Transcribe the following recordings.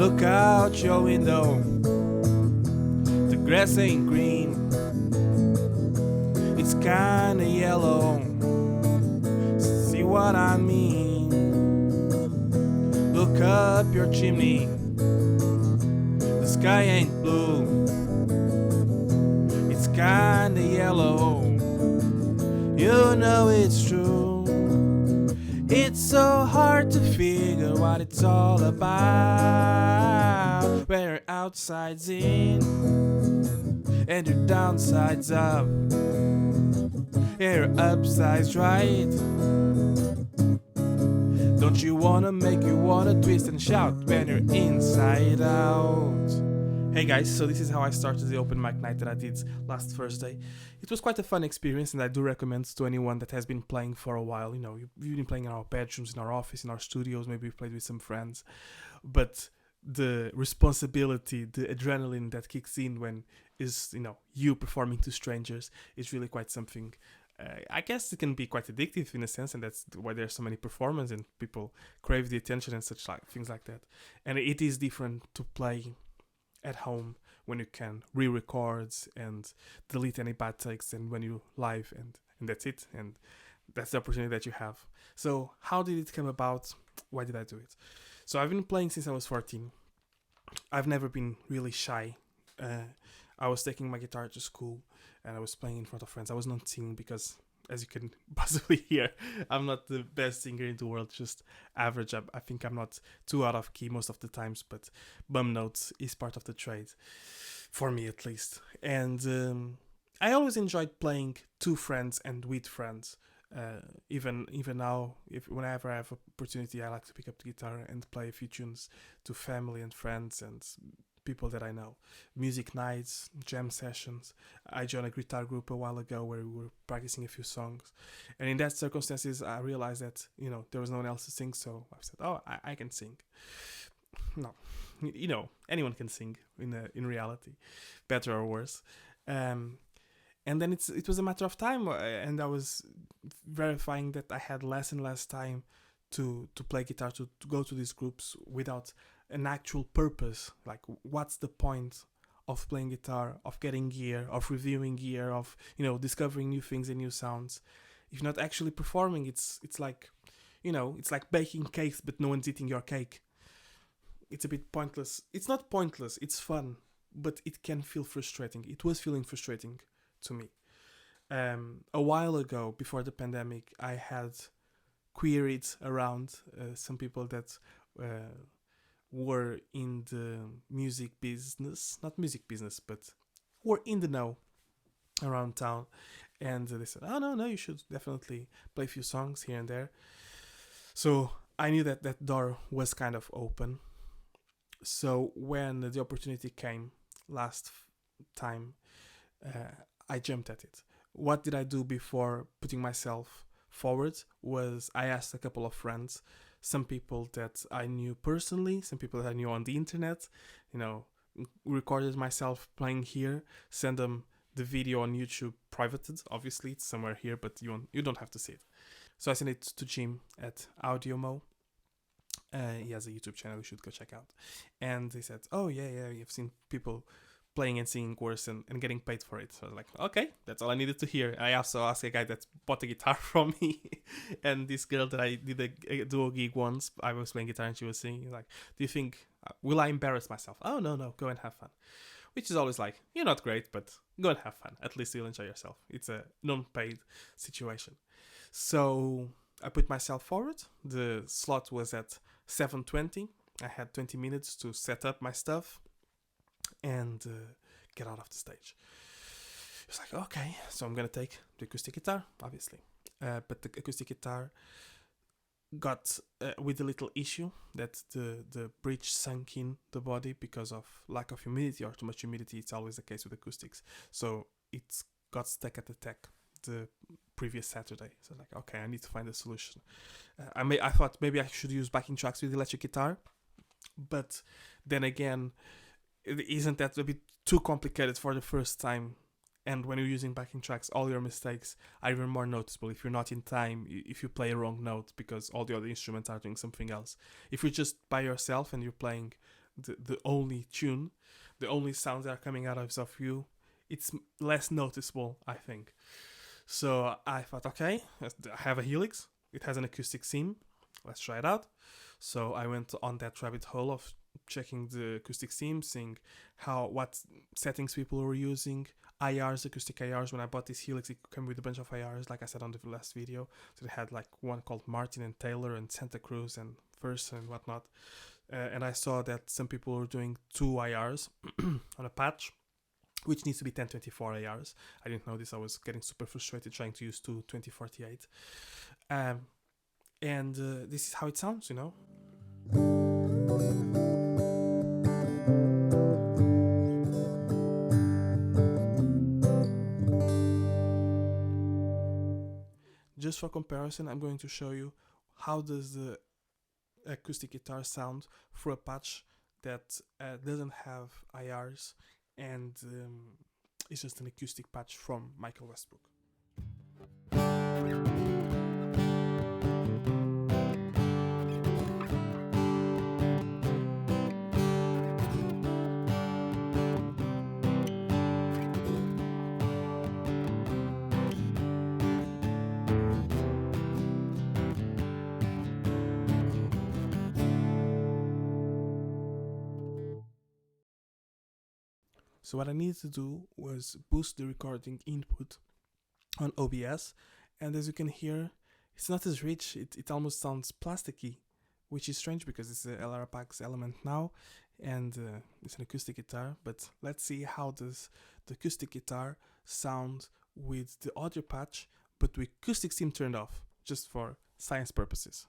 Look out your window, the grass ain't green, it's kinda yellow, see what I mean? Look up your chimney, the sky ain't blue, it's kinda yellow, you know it's true. It's so hard to figure what it's all about. When your outside's in and your downside's up, and your upside's right. Don't you wanna make you wanna twist and shout when you're inside out? Hey guys, so this is how I started the open mic night that I did last Thursday. It was quite a fun experience, and I do recommend to anyone that has been playing for a while. You know, we've been playing in our bedrooms, in our office, in our studios, maybe we've played with some friends. But the responsibility, the adrenaline that kicks in when you performing to strangers is really quite something. I guess it can be quite addictive in a sense, and that's why there's so many performers and people crave the attention and such like things like that. And it is different to play at home when you can re-record and delete any bad takes, and when you live and that's it, and that's the opportunity that you have. So how did it come about? Why did I do it? So I've been playing since I was 14. I've never been really shy. I was taking my guitar to school and I was playing in front of friends. I was not singing because, as you can possibly hear, I'm not the best singer in the world, just average. I think I'm not too out of key most of the times, but bum notes is part of the trade, for me at least. And I always enjoyed playing to friends and with friends. Even now, whenever I have opportunity, I like to pick up the guitar and play a few tunes to family and friends and people that I know. Music nights, jam sessions. I joined a guitar group a while ago where we were practicing a few songs, and in that circumstances I realized that there was no one else to sing, so I said, I can sing. No, anyone can sing in reality, better or worse. And then it was a matter of time, and I was verifying that I had less and less time to play guitar, to go to these groups without an actual purpose. Like, what's the point of playing guitar, of getting gear, of reviewing gear, of discovering new things and new sounds, if not actually performing? It's like it's like baking cakes but no one's eating your cake. It's a bit pointless. It's not pointless, it's fun, but it can feel frustrating. It was feeling frustrating to me. A while ago, before the pandemic, I had queried around some people that were in the music business, not music business, but were in the know around town, and they said, oh no, you should definitely play a few songs here and there. So I knew that door was kind of open. So when the opportunity came last time, I jumped at it. What did I do before putting myself forward was I asked a couple of friends, some people that I knew personally, some people that I knew on the internet, recorded myself playing here, send them the video on YouTube, privated, obviously, it's somewhere here, but you don't have to see it. So I sent it to Jim at AudioMo. He has a YouTube channel you should go check out. And they said, oh yeah, you've seen people playing and singing worse and getting paid for it. So I was like, okay, that's all I needed to hear. I also asked a guy that bought a guitar from me, and this girl that I did a duo gig once, I was playing guitar and she was singing, like, do you think, will I embarrass myself? Oh, no, go and have fun. Which is always like, you're not great, but go and have fun. At least you'll enjoy yourself. It's a non-paid situation. So I put myself forward. The slot was at 7:20. I had 20 minutes to set up my stuff and get out of the stage. It's like, okay, so I'm gonna take the acoustic guitar, obviously, but the acoustic guitar got with a little issue that the bridge sunk in the body because of lack of humidity or too much humidity. It's always the case with acoustics, so it got stuck at the tech the previous Saturday. So like, okay, I need to find a solution. I thought maybe I should use backing tracks with electric guitar, but then again, isn't that a bit too complicated for the first time? And when you're using backing tracks, all your mistakes are even more noticeable. If you're not in time, if you play a wrong note because all the other instruments are doing something else. If you're just by yourself and you're playing the only tune, the only sounds that are coming out of you, it's less noticeable, I think. So I thought, okay, I have a Helix. It has an acoustic theme. Let's try it out. So I went on that rabbit hole of checking the acoustic theme, seeing what settings people were using, IRs, acoustic IRs. When I bought this Helix, it came with a bunch of IRs, like I said on the last video. So it had like one called Martin and Taylor and Santa Cruz and Versa and whatnot. And I saw that some people were doing 2 IRs on a patch, which needs to be 1024 IRs. I didn't know this. I was getting super frustrated trying to use 2 2048. And this is how it sounds, you know. Just for comparison, I'm going to show you how does the acoustic guitar sound through a patch that doesn't have IRs and it's just an acoustic patch from Michael Westbrook. So what I needed to do was boost the recording input on OBS, and as you can hear, it's not as rich. It almost sounds plasticky, which is strange because it's a LR Pax element now, and it's an acoustic guitar. But let's see how does the acoustic guitar sound with the audio patch, but with acoustic theme turned off, just for science purposes.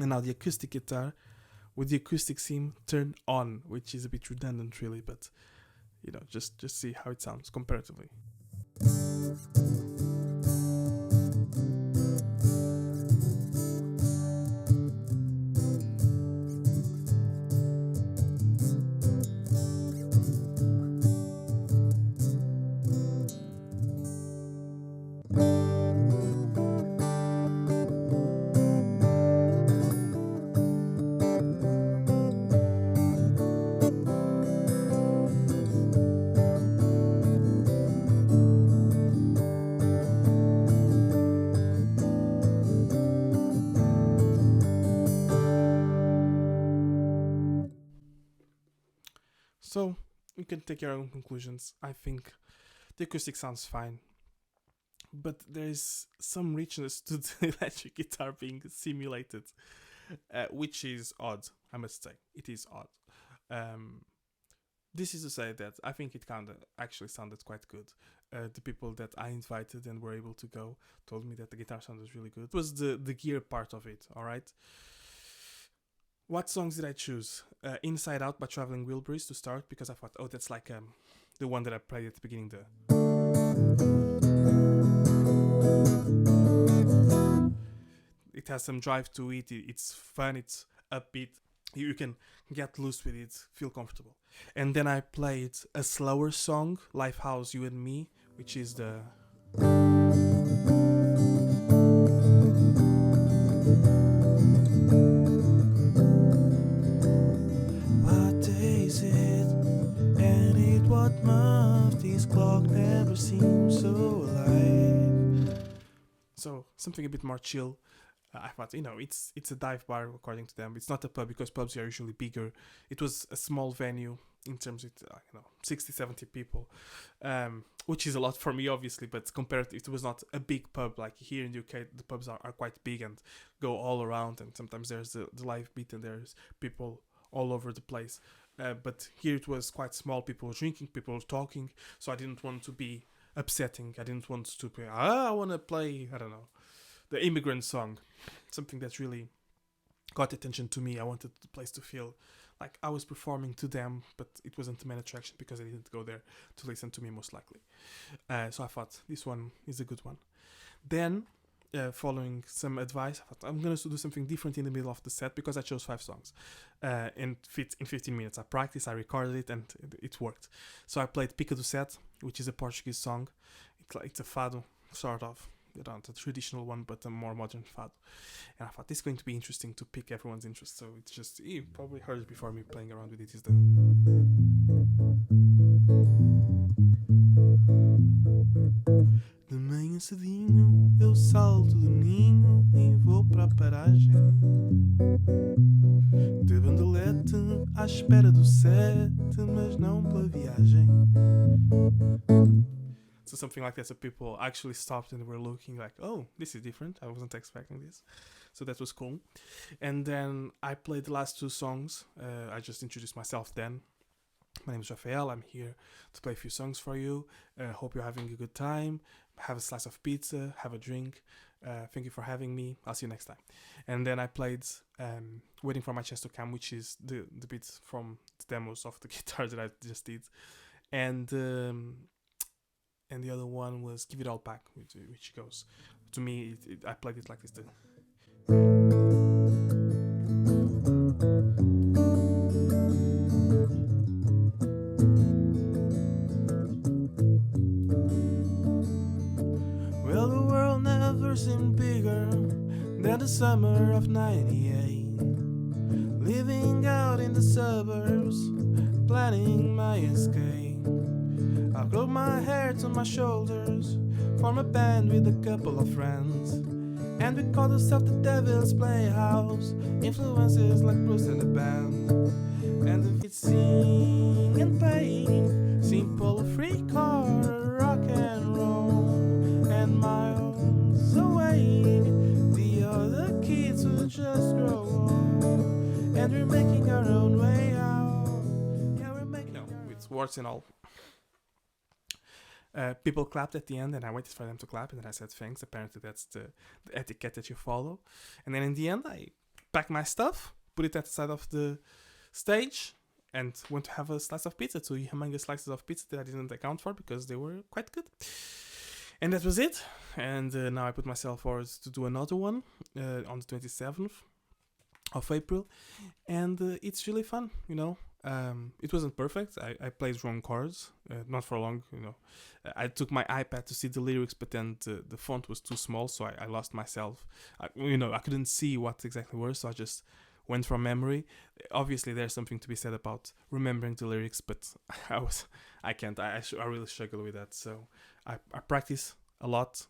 And now the acoustic guitar with the acoustic theme turned on, which is a bit redundant really, but you know, just see how it sounds comparatively. So you can take your own conclusions. I think the acoustic sounds fine, but there is some richness to the electric guitar being simulated, which is odd, I must say. It is odd. This is to say that I think it kind of actually sounded quite good. The people that I invited and were able to go told me that the guitar sound was really good. It was the gear part of it, alright? What songs did I choose? Inside Out by Traveling Wilburys to start, because I thought, oh, that's like the one that I played at the beginning. It has some drive to it. It's fun. It's upbeat. You can get loose with it, feel comfortable. And then I played a slower song, Lifehouse You and Me, which is the... What day is it? And it what month? This clock never seems so alive. So something a bit more chill. I thought, you know, it's a dive bar according to them. It's not a pub because pubs are usually bigger. It was a small venue in terms of 60, 70 people, which is a lot for me, obviously. But compared, it was not a big pub like here in the UK. The pubs are quite big and go all around, and sometimes there's the live beat and there's people all over the place. But here it was quite small. People drinking, people talking. So I didn't want to be upsetting. I didn't want to play. I want to play. I don't know. The Immigrant Song, something that really got attention to me. I wanted the place to feel like I was performing to them, but it wasn't the main attraction because I didn't go there to listen to me most likely. So I thought this one is a good one. Then following some advice, I thought I'm gonna do something different in the middle of the set because I chose 5 songs in 15 minutes. I practiced, I recorded it, and it worked. So I played Pica do Set, which is a Portuguese song. It's a fado, sort of. Not a traditional one, but a more modern fado. And I thought this is going to be interesting to pick everyone's interest. So it's just, you probably heard it before me playing around with it. Is the de manhã cedinho eu salto do ninho e vou para a paragem de bandolete à espera do 7, mas não pela viagem. So something like that, so people actually stopped and were looking like, oh, this is different, I wasn't expecting this. So that was cool. And then I played the last 2 songs. I just introduced myself then. My name is Rafael, I'm here to play a few songs for you. Hope you're having a good time. Have a slice of pizza, have a drink. Thank you for having me. I'll see you next time. And then I played Waiting for My Chance to Come, which is the bits from the demos of the guitar that I just did. And the other one was Give It All Back, which goes, to me, I played it like this. Well, the world never seemed bigger than the summer of 98. Living out in the suburbs, planning my escape. I grow my hair to my shoulders, form a band with a couple of friends, and we call ourselves the Devil's Playhouse. Influences like Bruce and the band, and it's sing and play, simple free car, rock and roll, and miles away, the other kids will just grow old, and we're making our own way out. Yeah, we're making with words and all. People clapped at the end, and I waited for them to clap, and then I said thanks. Apparently that's the etiquette that you follow. And then in the end, I packed my stuff, put it at the side of the stage, and went to have a slice of pizza, 2 humongous slices of pizza that I didn't account for because they were quite good. And that was it. And now I put myself forward to do another one on the 27th of April, and it's really fun, you know. It wasn't perfect. I played wrong chords, not for long, you know. I took my iPad to see the lyrics, but then the font was too small, so I lost myself. I couldn't see what exactly were, so I just went from memory. Obviously, there's something to be said about remembering the lyrics, but I can't. I really struggle with that. So I practice a lot,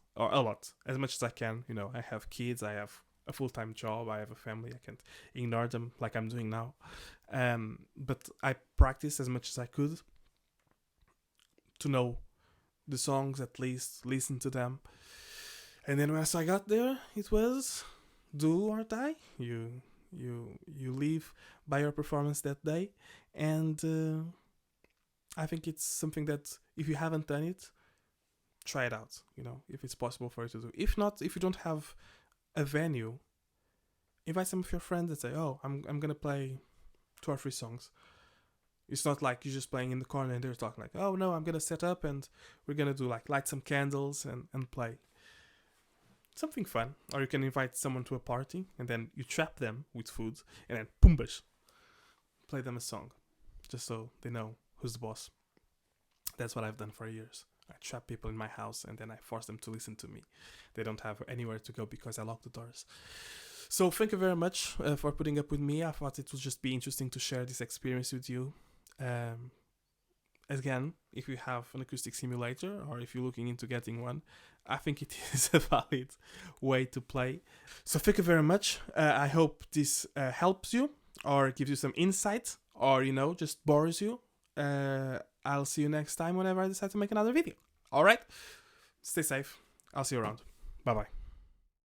as much as I can. You know, I have kids, I have a full-time job, I have a family, I can't ignore them like I'm doing now. But I practiced as much as I could to know the songs, at least listen to them. And then once I got there, it was do or die. You live by your performance that day, and I think it's something that if you haven't done it, try it out. You know, if it's possible for you to do. If not, if you don't have a venue, invite some of your friends and say, "Oh, I'm gonna play 2 or 3 songs." It's not like you're just playing in the corner and they're talking like, "Oh no, I'm gonna set up and we're gonna do like light some candles and play." Something fun. Or you can invite someone to a party and then you trap them with food and then pumbash, play them a song, just so they know who's the boss. That's what I've done for years. I trap people in my house and then I force them to listen to me. They don't have anywhere to go because I lock the doors. So thank you very much for putting up with me. I thought it would just be interesting to share this experience with you. Again, if you have an acoustic simulator or if you're looking into getting one, I think it is a valid way to play. So thank you very much. I hope this helps you or gives you some insight or, just bores you. I'll see you next time whenever I decide to make another video. All right? Stay safe. I'll see you around. Bye-bye.